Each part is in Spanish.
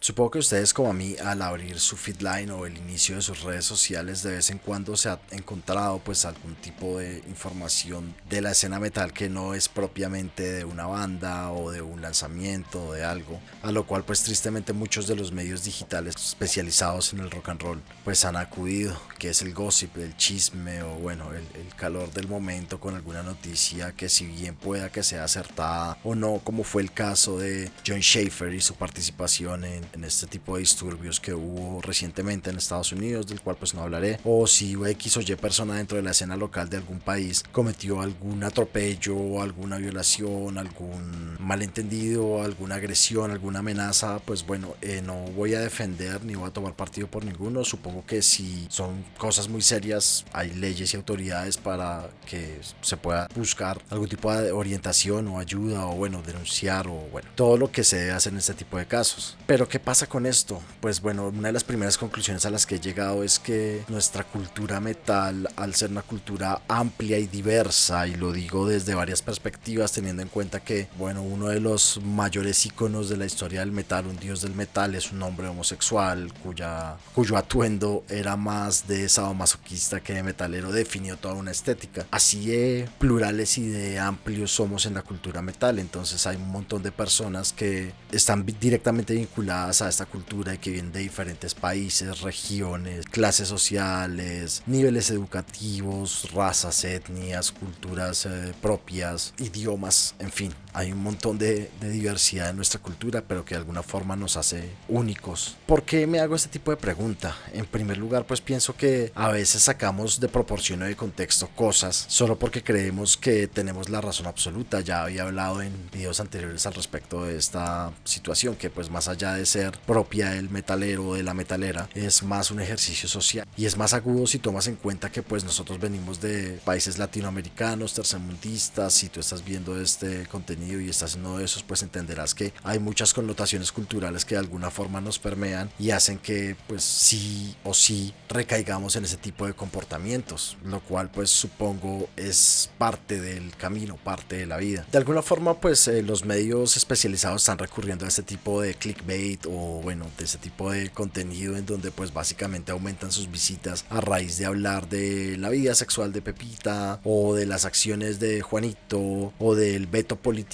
Supongo que ustedes como a mí al abrir su feedline o el inicio de sus redes sociales de vez en cuando se ha encontrado pues algún tipo de información de la escena metal que no es propiamente de una banda o de un lanzamiento o de algo, a lo cual pues tristemente muchos de los medios digitales especializados en el rock and roll pues han acudido, que es el gossip, el chisme o bueno el calor del momento con alguna noticia que si bien pueda que sea acertada o no, como fue el caso de John Schaefer y su participación en este tipo de disturbios que hubo recientemente en Estados Unidos, del cual pues no hablaré, o si X o Y persona dentro de la escena local de algún país cometió algún atropello, alguna violación, algún malentendido, alguna agresión, alguna amenaza, pues bueno, no voy a defender ni voy a tomar partido por ninguno. Supongo que si son cosas muy serias hay leyes y autoridades para que se pueda buscar algún tipo de orientación o ayuda o bueno, denunciar o bueno, todo lo que se debe hacer en este tipo de casos. Pero ¿qué pasa con esto? Pues bueno, una de las primeras conclusiones a las que he llegado es que nuestra cultura metal, al ser una cultura amplia y diversa, y lo digo desde varias perspectivas, teniendo en cuenta que, bueno, uno de los mayores íconos de la historia del metal, un dios del metal, es un hombre homosexual cuyo atuendo era más de sadomasoquista que de metalero, definió toda una estética. Así de plurales y de amplios somos en la cultura metal, entonces hay un montón de personas que están directamente vinculadas a esta cultura y que vienen de diferentes países, regiones, clases sociales, niveles educativos, razas, etnias, culturas propias, idiomas, en fin. Hay un montón de diversidad en nuestra cultura, pero que de alguna forma nos hace únicos. ¿Por qué me hago este tipo de pregunta? En primer lugar, pues pienso que a veces sacamos de proporción o de contexto cosas solo porque creemos que tenemos la razón absoluta. Ya había hablado en videos anteriores al respecto de esta situación, que pues más allá de ser propia del metalero o de la metalera, es más un ejercicio social y es más agudo si tomas en cuenta que pues nosotros venimos de países latinoamericanos, tercermundistas. Si tú estás viendo este contenido y estás en uno de esos, pues entenderás que hay muchas connotaciones culturales que de alguna forma nos permean y hacen que pues sí o sí recaigamos en ese tipo de comportamientos, lo cual pues supongo es parte del camino, parte de la vida. De alguna forma pues los medios especializados están recurriendo a este tipo de clickbait o bueno, de ese tipo de contenido en donde pues básicamente aumentan sus visitas a raíz de hablar de la vida sexual de Pepita o de las acciones de Juanito o del veto político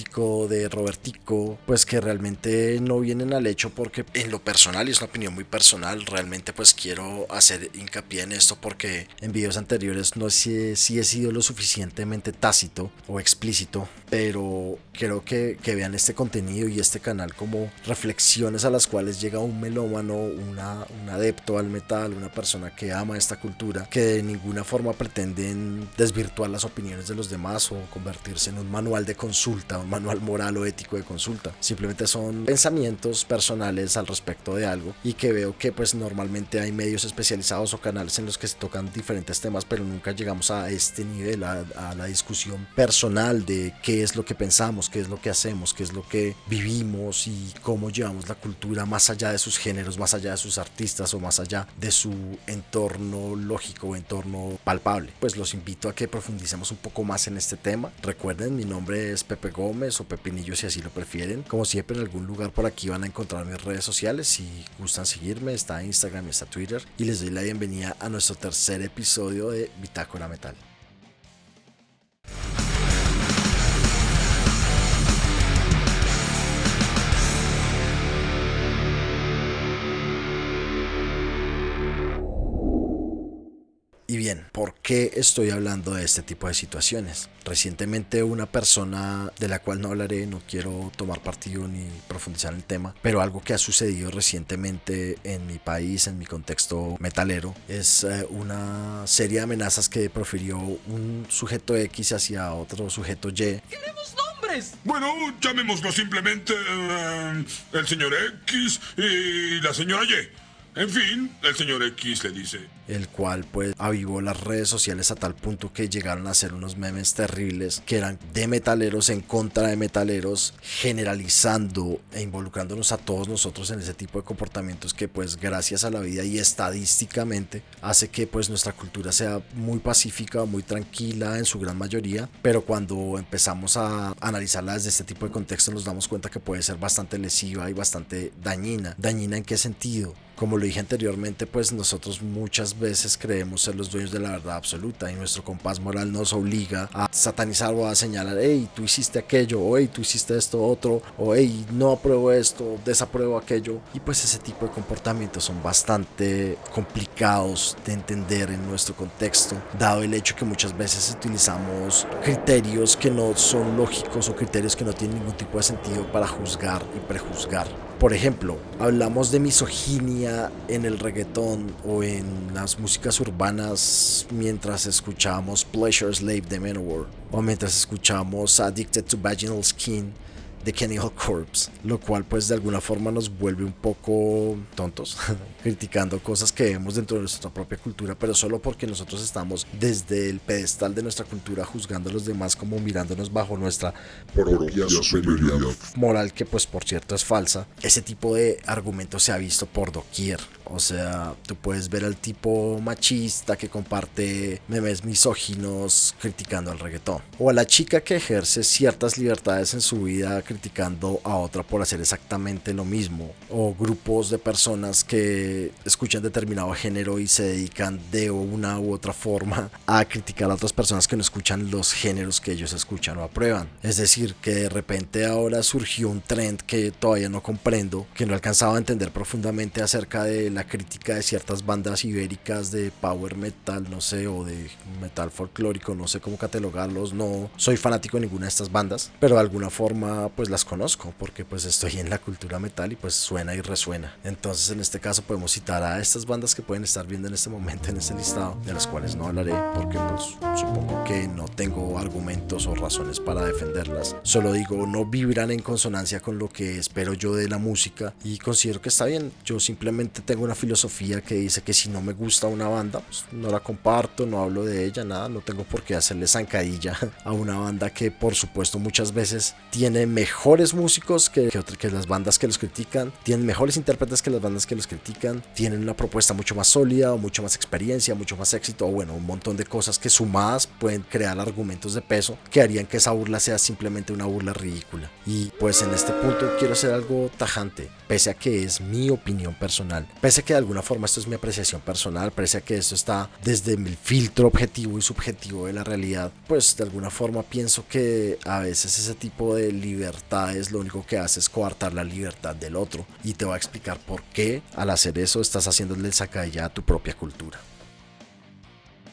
de Robertico, pues que realmente no vienen al hecho, porque en lo personal, y es una opinión muy personal, realmente pues quiero hacer hincapié en esto porque en videos anteriores no sé si he sido lo suficientemente tácito o explícito, pero creo que vean este contenido y este canal como reflexiones a las cuales llega un melómano, un adepto al metal, una persona que ama esta cultura, que de ninguna forma pretenden desvirtuar las opiniones de los demás o convertirse en un manual de consulta, un manual moral o ético de consulta. Simplemente son pensamientos personales al respecto de algo y que veo que pues normalmente hay medios especializados o canales en los que se tocan diferentes temas, pero nunca llegamos a este nivel, a la discusión personal de qué es lo que pensamos, qué es lo que hacemos, qué es lo que vivimos y cómo llevamos la cultura más allá de sus géneros, más allá de sus artistas o más allá de su entorno lógico o entorno palpable. Pues los invito a que profundicemos un poco más en este tema. Recuerden, mi nombre es Pepe Gómez o Pepinillo si así lo prefieren. Como siempre, en algún lugar por aquí van a encontrar mis redes sociales. Si gustan seguirme, está Instagram y está Twitter. Y les doy la bienvenida a nuestro tercer episodio de Bitácora Metal. Y bien, ¿por qué estoy hablando de este tipo de situaciones? Recientemente una persona de la cual no hablaré, no quiero tomar partido ni profundizar en el tema, pero algo que ha sucedido recientemente en mi país, en mi contexto metalero, es una serie de amenazas que profirió un sujeto X hacia otro sujeto Y. ¡Queremos nombres! Bueno, llamémoslo simplemente el señor X y la señora Y. En fin, el señor X le dice: el cual pues avivó las redes sociales a tal punto que llegaron a hacer unos memes terribles que eran de metaleros en contra de metaleros, generalizando e involucrándonos a todos nosotros en ese tipo de comportamientos que pues gracias a la vida y estadísticamente hace que pues nuestra cultura sea muy pacífica, muy tranquila en su gran mayoría, pero cuando empezamos a analizarla desde este tipo de contexto nos damos cuenta que puede ser bastante lesiva y bastante dañina. ¿Dañina en qué sentido? Como lo dije anteriormente, pues nosotros muchas veces creemos ser los dueños de la verdad absoluta y nuestro compás moral nos obliga a satanizar o a señalar: hey, tú hiciste aquello, o hey, tú hiciste esto otro, o hey, no apruebo esto, desapruebo aquello. Y pues ese tipo de comportamientos son bastante complicados de entender en nuestro contexto, dado el hecho que muchas veces utilizamos criterios que no son lógicos o criterios que no tienen ningún tipo de sentido para juzgar y prejuzgar. Por ejemplo, hablamos de misoginia en el reggaetón o en las músicas urbanas mientras escuchamos Pleasure Slave de Manowar o mientras escuchamos Addicted to Vaginal Skin de Cannibal Corpse, lo cual pues de alguna forma nos vuelve un poco tontos criticando cosas que vemos dentro de nuestra propia cultura, pero solo porque nosotros estamos desde el pedestal de nuestra cultura juzgando a los demás como mirándonos bajo nuestra propia superioridad moral, que pues por cierto es falsa. Ese tipo de argumentos se ha visto por doquier. O sea, tú puedes ver al tipo machista que comparte memes misóginos criticando al reggaetón, o a la chica que ejerce ciertas libertades en su vida criticando a otra por hacer exactamente lo mismo, o grupos de personas que escuchan determinado género y se dedican de una u otra forma a criticar a otras personas que no escuchan los géneros que ellos escuchan o aprueban. Es decir, que de repente ahora surgió un trend que todavía no comprendo, que no alcanzaba a entender profundamente acerca de la crítica de ciertas bandas ibéricas de power metal, no sé, o de metal folclórico, no sé cómo catalogarlos, no soy fanático de ninguna de estas bandas, pero de alguna forma pues las conozco porque pues estoy en la cultura metal y pues suena y resuena. Entonces en este caso podemos citar a estas bandas que pueden estar viendo en este momento en este listado, de las cuales no hablaré porque pues supongo que no tengo argumentos o razones para defenderlas, solo digo no vibran en consonancia con lo que espero yo de la música y considero que está bien. Yo simplemente tengo una filosofía que dice que si no me gusta una banda, pues no la comparto, no hablo de ella, nada, no tengo por qué hacerle zancadilla a una banda que por supuesto muchas veces tiene mejores músicos que las bandas que los critican, tienen mejores intérpretes que las bandas que los critican, tienen una propuesta mucho más sólida, o mucho más experiencia, mucho más éxito, o bueno, un montón de cosas que sumadas pueden crear argumentos de peso que harían que esa burla sea simplemente una burla ridícula. Y pues en este punto quiero hacer algo tajante, pese a que es mi opinión personal, pese a que de alguna forma esto es mi apreciación personal, pese a que esto está desde mi filtro objetivo y subjetivo de la realidad, pues de alguna forma pienso que a veces ese tipo de libertades lo único que hace es coartar la libertad del otro, y te voy a explicar por qué al hacer eso estás haciéndole sacadilla a tu propia cultura.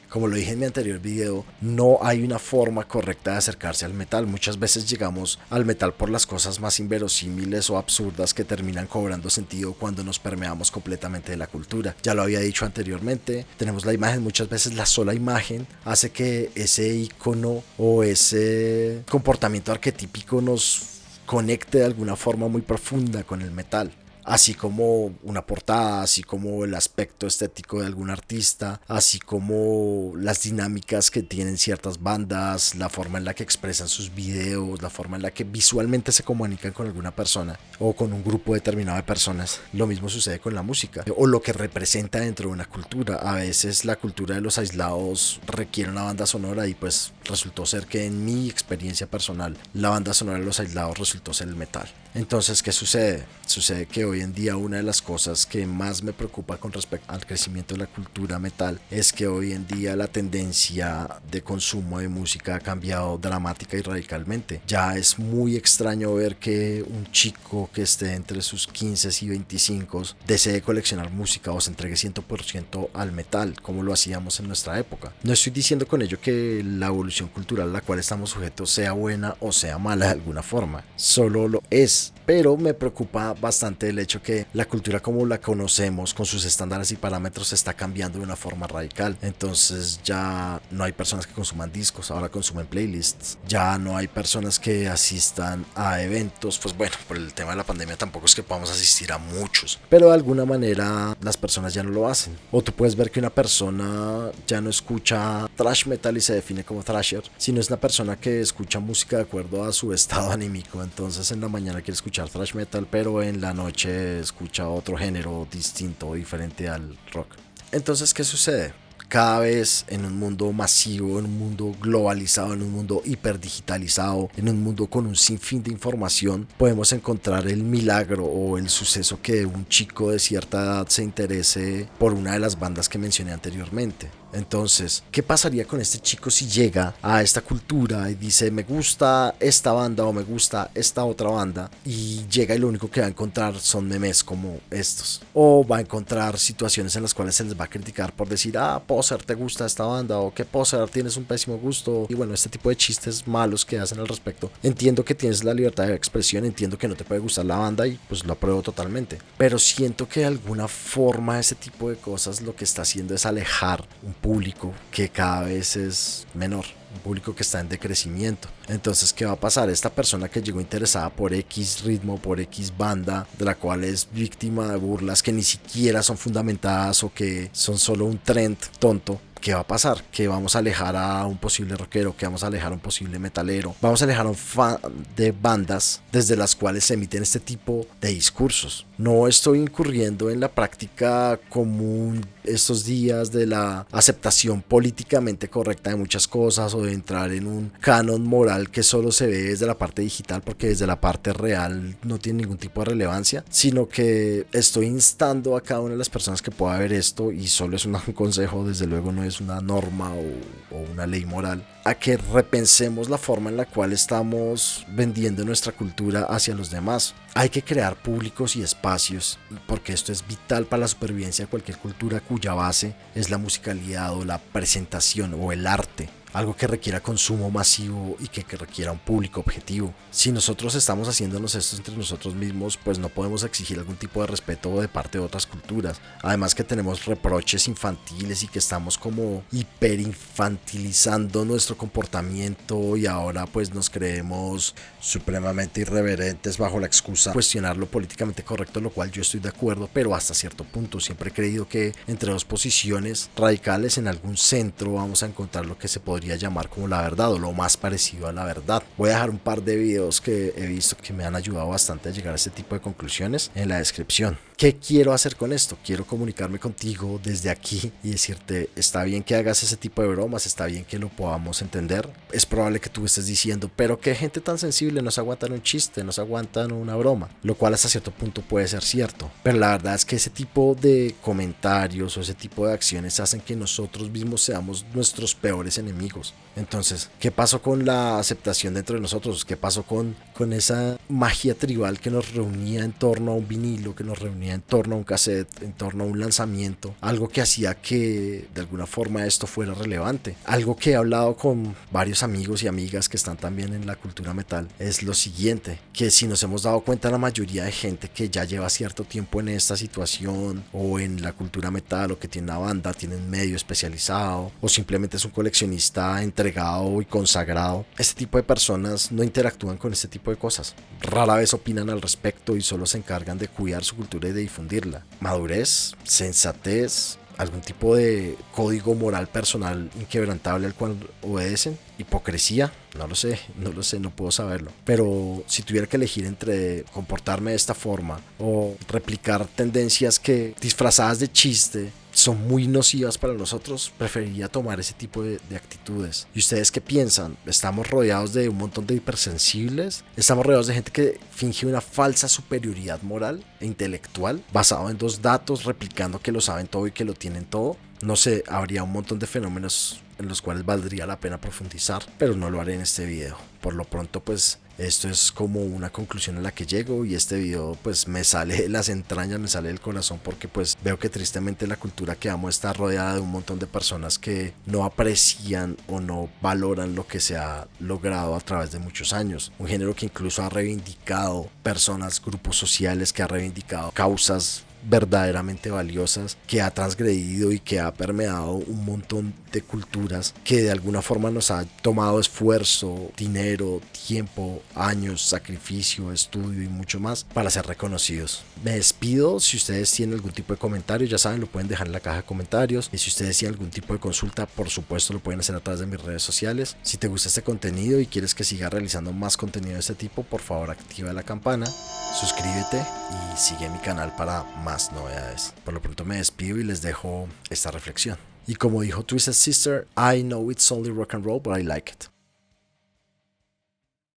Como lo dije en mi anterior video, no hay una forma correcta de acercarse al metal. Muchas veces llegamos al metal por las cosas más inverosímiles o absurdas que terminan cobrando sentido cuando nos permeamos completamente de la cultura. Ya lo había dicho anteriormente, tenemos la imagen, muchas veces la sola imagen hace que ese icono o ese comportamiento arquetípico nos conecte de alguna forma muy profunda con el metal. Así como una portada, así como el aspecto estético de algún artista, así como las dinámicas que tienen ciertas bandas, la forma en la que expresan sus videos, la forma en la que visualmente se comunican con alguna persona o con un grupo determinado de personas. Lo mismo sucede con la música o lo que representa dentro de una cultura. A veces la cultura de los aislados requiere una banda sonora y pues resultó ser que en mi experiencia personal la banda sonora de los aislados resultó ser el metal. Entonces, ¿qué sucede? Sucede que hoy en día una de las cosas que más me preocupa con respecto al crecimiento de la cultura metal es que hoy en día la tendencia de consumo de música ha cambiado dramática y radicalmente. Ya es muy extraño ver que un chico que esté entre sus 15 y 25 desee coleccionar música o se entregue 100% al metal como lo hacíamos en nuestra época. No estoy diciendo con ello que la evolución cultural a la cual estamos sujetos sea buena o sea mala de alguna forma, solo lo es. es, pero me preocupa bastante el hecho que la cultura como la conocemos, con sus estándares y parámetros, está cambiando de una forma radical. Entonces ya no hay personas que consuman discos, ahora consumen playlists. Ya no hay personas que asistan a eventos. Pues bueno, por el tema de la pandemia tampoco es que podamos asistir a muchos, pero de alguna manera las personas ya no lo hacen. O tú puedes ver que una persona ya no escucha thrash metal y se define como thrasher, sino es una persona que escucha música de acuerdo a su estado anímico. Entonces en la mañana quiere escuchar thrash metal, pero en la noche escucha otro género distinto o diferente al rock. Entonces, ¿qué sucede? Cada vez en un mundo masivo, en un mundo globalizado, en un mundo hiperdigitalizado, en un mundo con un sinfín de información, podemos encontrar el milagro o el suceso que un chico de cierta edad se interese por una de las bandas que mencioné anteriormente. Entonces, ¿qué pasaría con este chico si llega a esta cultura y dice me gusta esta banda o me gusta esta otra banda, y llega y lo único que va a encontrar son memes como estos? O va a encontrar situaciones en las cuales se les va a criticar por decir, poser, te gusta esta banda, o que poser, tienes un pésimo gusto, y bueno, este tipo de chistes malos que hacen al respecto. Entiendo que tienes la libertad de expresión, entiendo que no te puede gustar la banda y pues lo apruebo totalmente, pero siento que de alguna forma ese tipo de cosas lo que está haciendo es alejar un público que cada vez es menor, un público que está en decrecimiento. Entonces, ¿qué va a pasar? Esta persona que llegó interesada por X ritmo, por X banda, de la cual es víctima de burlas que ni siquiera son fundamentadas o que son solo un trend tonto, ¿qué va a pasar? Que vamos a alejar a un posible rockero, que vamos a alejar a un posible metalero, vamos a alejar a un fan de bandas desde las cuales se emiten este tipo de discursos. No estoy incurriendo en la práctica común estos días de la aceptación políticamente correcta de muchas cosas, o de entrar en un canon moral que solo se ve desde la parte digital, porque desde la parte real no tiene ningún tipo de relevancia, sino que estoy instando a cada una de las personas que pueda ver esto, y solo es un consejo, desde luego no es una norma o una ley moral, a que repensemos la forma en la cual estamos vendiendo nuestra cultura hacia los demás. Hay que crear públicos y espacios, porque esto es vital para la supervivencia de cualquier cultura cuya base es la musicalidad o la presentación o el arte. Algo que requiera consumo masivo y que requiera un público objetivo. Si nosotros estamos haciéndonos esto entre nosotros mismos, pues no podemos exigir algún tipo de respeto de parte de otras culturas. Además que tenemos reproches infantiles y que estamos como hiperinfantilizando nuestro comportamiento, y ahora pues nos creemos supremamente irreverentes bajo la excusa de cuestionar lo políticamente correcto, lo cual yo estoy de acuerdo, pero hasta cierto punto. Siempre he creído que entre dos posiciones radicales en algún centro vamos a encontrar lo que se podría llamar como la verdad, o lo más parecido a la verdad. Voy a dejar un par de videos que he visto que me han ayudado bastante a llegar a este tipo de conclusiones en la descripción. ¿Qué quiero hacer con esto? Quiero comunicarme contigo desde aquí y decirte, está bien que hagas ese tipo de bromas, está bien que lo podamos entender. Es probable que tú estés diciendo, pero qué gente tan sensible, no se aguantan un chiste, no se aguantan una broma, lo cual hasta cierto punto puede ser cierto, pero la verdad es que ese tipo de comentarios o ese tipo de acciones hacen que nosotros mismos seamos nuestros peores enemigos. Entonces, ¿qué pasó con la aceptación dentro de nosotros? ¿Qué pasó con esa magia tribal que nos reunía en torno a un vinilo, que nos reunía en torno a un cassette, en torno a un lanzamiento? Algo que hacía que de alguna forma esto fuera relevante. Algo que he hablado con varios amigos y amigas que están también en la cultura metal es lo siguiente, que si nos hemos dado cuenta, la mayoría de gente que ya lleva cierto tiempo en esta situación o en la cultura metal, o que tiene una banda, tiene un medio especializado, o simplemente es un coleccionista entregado y consagrado, este tipo de personas no interactúan con este tipo de cosas. Rara vez opinan al respecto y solo se encargan de cuidar su cultura y de difundirla. Madurez, sensatez, algún tipo de código moral personal inquebrantable al cual obedecen. Hipocresía, no lo sé, no puedo saberlo. Pero si tuviera que elegir entre comportarme de esta forma o replicar tendencias que, disfrazadas de chiste, son muy nocivas para nosotros, preferiría tomar ese tipo de actitudes. ¿Y ustedes qué piensan? ¿Estamos rodeados de un montón de hipersensibles? ¿Estamos rodeados de gente que finge una falsa superioridad moral e intelectual basado en dos datos, replicando que lo saben todo y que lo tienen todo? No sé, habría un montón de fenómenos en los cuales valdría la pena profundizar, pero no lo haré en este video. Por lo pronto, pues esto es como una conclusión a la que llego, y este video pues me sale de las entrañas, me sale del corazón, porque pues veo que tristemente la cultura que amo está rodeada de un montón de personas que no aprecian o no valoran lo que se ha logrado a través de muchos años. Un género que incluso ha reivindicado personas, grupos sociales, que ha reivindicado causas verdaderamente valiosas, que ha transgredido y que ha permeado un montón de culturas, que de alguna forma nos ha tomado esfuerzo, dinero, tiempo, años, sacrificio, estudio y mucho más para ser reconocidos. Me despido. Si ustedes tienen algún tipo de comentario, ya saben, lo pueden dejar en la caja de comentarios, y si ustedes tienen algún tipo de consulta, por supuesto lo pueden hacer a través de mis redes sociales. Si te gusta este contenido y quieres que siga realizando más contenido de este tipo, por favor activa la campana, suscríbete y sigue mi canal para más novedades. Por lo pronto me despido y les dejo esta reflexión. Y como dijo Twisted Sister, I know it's only rock and roll, but I like it.